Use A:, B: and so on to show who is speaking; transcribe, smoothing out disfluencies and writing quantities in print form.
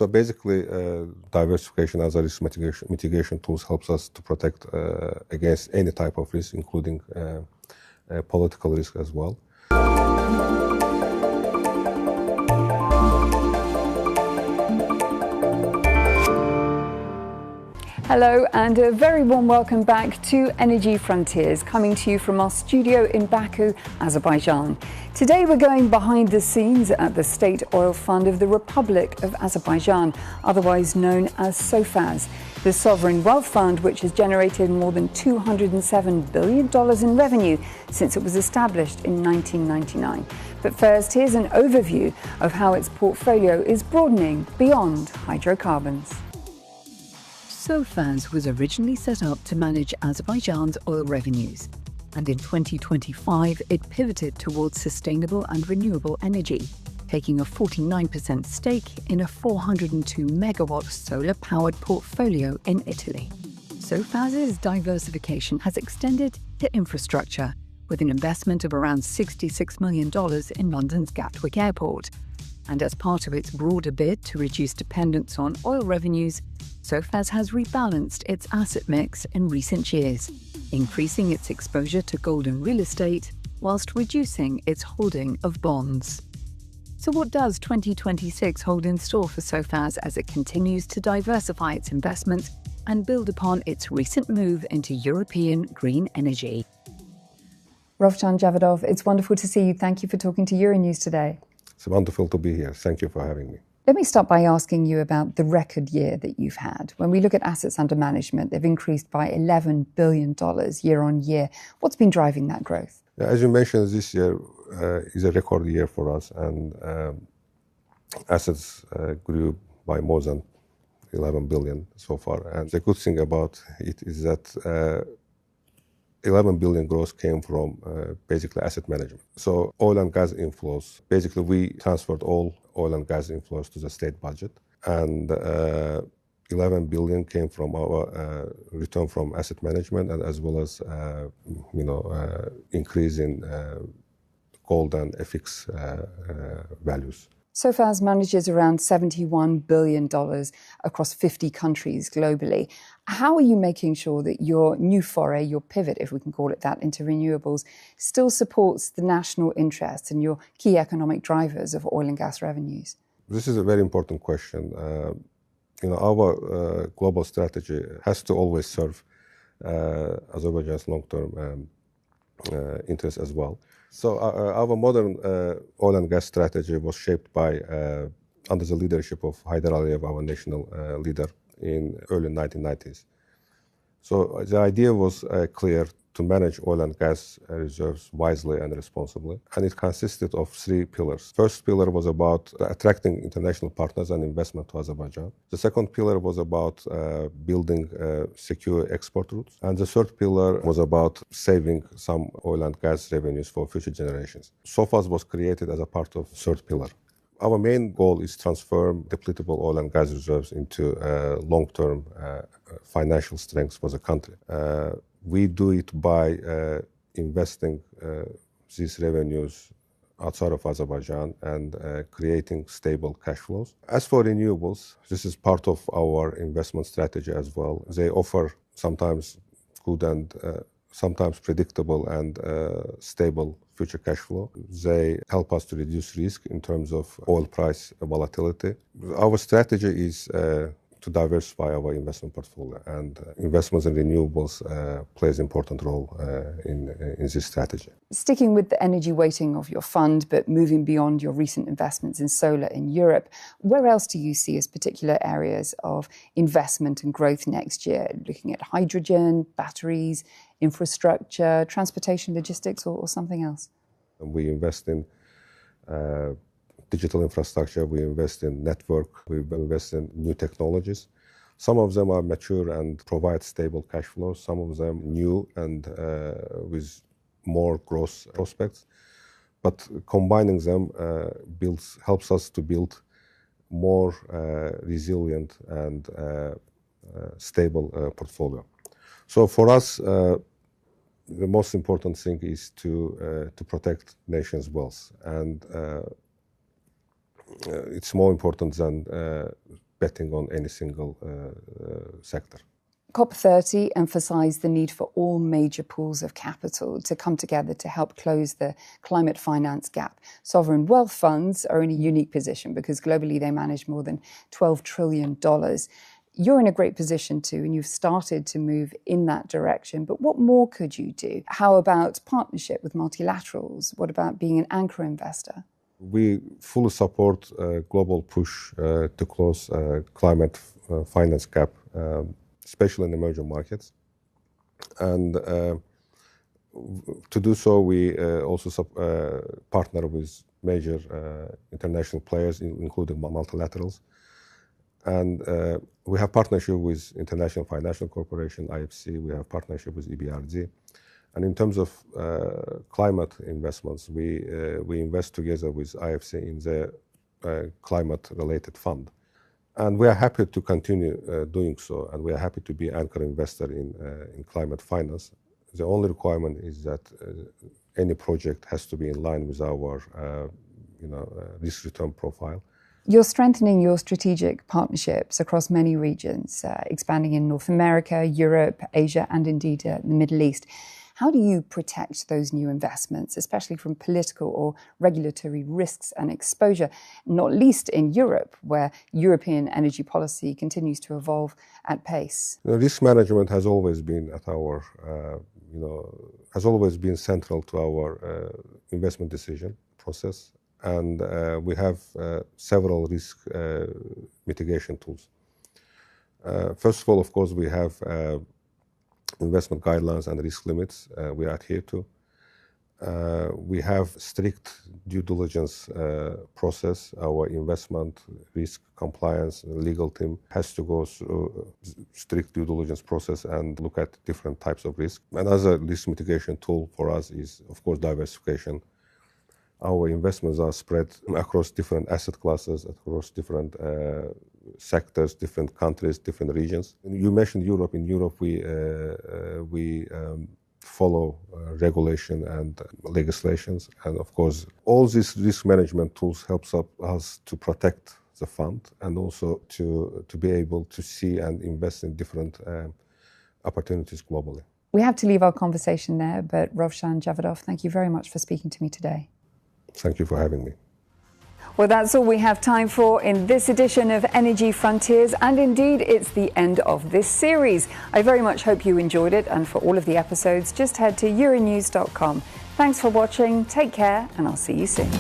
A: So basically, diversification as a risk mitigation tools helps us to protect against any type of risk, including political risk as well.
B: Hello and a very warm welcome back to Energy Frontiers, coming to you from our studio in Baku, Azerbaijan. Today we're going behind the scenes at the State Oil Fund of the Republic of Azerbaijan, otherwise known as SOFAZ, the sovereign wealth fund which has generated more than $207 billion in revenue since it was established in 1999. But first, here's an overview of how its portfolio is broadening beyond hydrocarbons.
C: SOFAZ was originally set up to manage Azerbaijan's oil revenues, and in 2025 it pivoted towards sustainable and renewable energy, taking a 49% stake in a 402 megawatt solar-powered portfolio in Italy. SOFAZ's diversification has extended to infrastructure, with an investment of around $66 million in London's Gatwick Airport. And as part of its broader bid to reduce dependence on oil revenues, SOFAZ has rebalanced its asset mix in recent years, increasing its exposure to gold and real estate whilst reducing its holding of bonds. So what does 2026 hold in store for SOFAZ as it continues to diversify its investments and build upon its recent move into European green energy?
B: Rovshan, Javadov, it's wonderful to see you. Thank you for talking to Euronews today.
A: It's wonderful to be here. Thank you for having me.
B: Let me start by asking you about the record year that you've had. When we look at assets under management, they've increased by $11 billion year on year. What's been driving that growth?
A: As you mentioned, this year is a record year for us, and assets grew by more than 11 billion so far. And the good thing about it is that 11 billion growth came from basically asset management. So oil and gas inflows, basically we transferred all oil and gas inflows to the state budget, and 11 billion came from our return from asset management, and as well as increase in gold and FX values.
B: SOFAZ manages around $71 billion across 50 countries globally. How are you making sure that your new foray, your pivot, if we can call it that, into renewables, still supports the national interests and your key economic drivers of oil and gas revenues?
A: This is a very important question. Our global strategy has to always serve Azerbaijan's long-term interests as well. So our modern oil and gas strategy was shaped by, under the leadership of Haydar Aliyev, our national leader, in early 1990s. So the idea was clear: to manage oil and gas reserves wisely and responsibly. And it consisted of three pillars. First pillar was about attracting international partners and investment to Azerbaijan. The second pillar was about building secure export routes. And the third pillar was about saving some oil and gas revenues for future generations. SOFAZ was created as a part of the third pillar. Our main goal is to transform depletable oil and gas reserves into long-term financial strengths for the country. We do it by investing these revenues outside of Azerbaijan and creating stable cash flows. As for renewables, this is part of our investment strategy as well. They offer sometimes good and sometimes predictable and stable future cash flow. They help us to reduce risk in terms of oil price volatility. Our strategy is to diversify our investment portfolio, and investments in renewables plays an important role in this strategy.
B: Sticking with the energy weighting of your fund, but moving beyond your recent investments in solar in Europe, where else do you see as particular areas of investment and growth next year? Looking at hydrogen, batteries, infrastructure, transportation, logistics, or something else?
A: We invest in digital infrastructure, we invest in network, we invest in new technologies. Some of them are mature and provide stable cash flows, some of them new and with more growth prospects. But combining them helps us to build more resilient and stable portfolio. So for us, the most important thing is to protect nations' wealth, and it's more important than betting on any single sector.
B: COP30 emphasised the need for all major pools of capital to come together to help close the climate finance gap. Sovereign wealth funds are in a unique position because globally they manage more than $12 trillion. You're in a great position too, and you've started to move in that direction. But what more could you do? How about partnership with multilaterals? What about being an anchor investor?
A: We fully support a global push to close climate finance gap, especially in emerging markets. And to do so, we also partner with major international players, including multilaterals. And we have partnership with International Financial Corporation, IFC. We have partnership with EBRD. And in terms of climate investments, we invest together with IFC in the climate-related fund. And we are happy to continue doing so, and we are happy to be anchor investor in climate finance. The only requirement is that any project has to be in line with our risk-return profile.
B: You're strengthening your strategic partnerships across many regions, expanding in North America, Europe, Asia, and indeed the Middle East. How do you protect those new investments, especially from political or regulatory risks and exposure, not least in Europe, where European energy policy continues to evolve at pace?
A: Risk management has always been at our, has always been central to our investment decision process. And we have several risk mitigation tools. First of all, of course, we have investment guidelines and risk limits we adhere to. We have strict due diligence process. Our investment risk compliance legal team has to go through strict due diligence process and look at different types of risk. Another risk mitigation tool for us is, of course, diversification. Our investments are spread across different asset classes, across different sectors, different countries, different regions. You mentioned Europe. In Europe, we follow regulation and legislations. And of course, all these risk management tools helps us to protect the fund and also to be able to see and invest in different opportunities globally.
B: We have to leave our conversation there, but Rovshan, Javadov, thank you very much for speaking to me today.
A: Thank you for having me.
B: Well, that's all we have time for in this edition of Energy Frontiers, and indeed it's the end of this series. I very much hope you enjoyed it, and for all of the episodes, just head to Euronews.com. Thanks for watching, take care, and I'll see you soon.